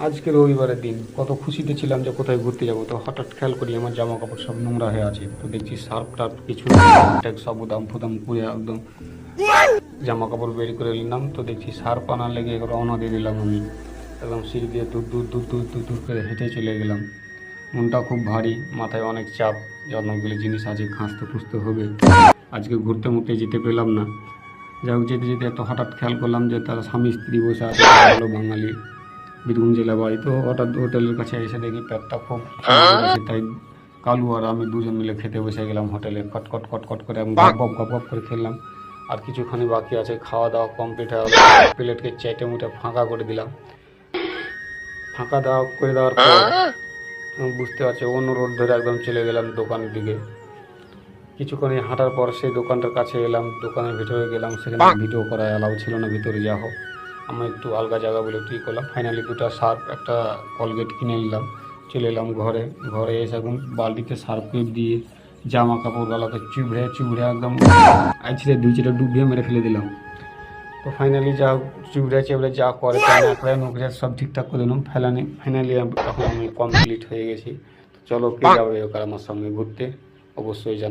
আজকে রবিবারের দিন, কত খুশিতে ছিলাম যে কোথায় ঘুরতে যাবো, তো হঠাৎ খেয়াল করি আমার জামা কাপড় সব নোংরা হয়ে আছে। তো দেখছি সার্ফ টার্ফ কিছু ট্যাগ সব উদাম ফুদাম করে একদম জামা কাপড় বের করে নিলাম। তো দেখছি সার্ফ আনার লেগে রওনা দিয়ে দিলাম আমি। একদম সিঁড়ি দিয়ে দূর দূর দূর দূর দূর দূর করে হেঁটে চলে গেলাম। মনটা খুব ভারী, মাথায় অনেক চাপ যে অনেকগুলো জিনিস আছে, খাঁচতে খুঁজতে হবে। আজকে ঘুরতে মুড়তে যেতে পেলাম না। যাই হোক, যেতে যেতে একটা হঠাৎ খেয়াল করলাম যে তার স্বামী স্ত্রী বসে আছে, তারা হলো বাঙালি, বীরভূম জেলা বাড়ি। তো হঠাৎ হোটেলের কাছে এসে দেখি পেটটা খুব খিদে পেয়েছে, তাই কালু আর আমি দুজন মিলে খেতে বসে গেলাম হোটেলে। খটখট খটখট করে আমি গপ গপ গপ গপ করে খেলাম। আর কিছুখানি বাকি আছে, খাওয়া দাওয়া কমপ্লিট হয়ে গেল। প্লেটকে চাইটে মুটে ফাঁকা করে দিলাম। ফাঁকা দেওয়া করে দেওয়ার পর বুঝতে পারছি অন্য রোড ধরে একদম চলে গেলাম দোকানের দিকে। কিছুক্ষণ হাঁটার পর সেই দোকানটার কাছে এলাম, দোকানের ভিতরে গেলাম। সেখানে ভিডিও করা অ্যালাউ ছিল না ভিতরে, যা হোক আমি একটু আলগা জায়গা বলে ঠিক করলাম। ফাইনালি দুটো সার্ফ একটা কলগেট কিনে নিলাম, চলে এলাম ঘরে। ঘরে এসে এখন বালতিতে সার্ফ দিয়ে জামা কাপড় গলাতে চুবড়ে চুবড়ে একদম আইছিরে দুই চিটা ডুবিয়ে মেরে ফেলে দিলাম। তো ফাইনালি যা চুবড়ে চেবড়ে যা করে তাই না করে নোংরা সব ঠিকঠাক করে দিলাম। ফাইনালি এখন আমি কমপ্লিট হয়ে গেছি। তো চলো, কে যাবে ওখানে আমার সঙ্গে ঘুরতে, অবশ্যই জানাও।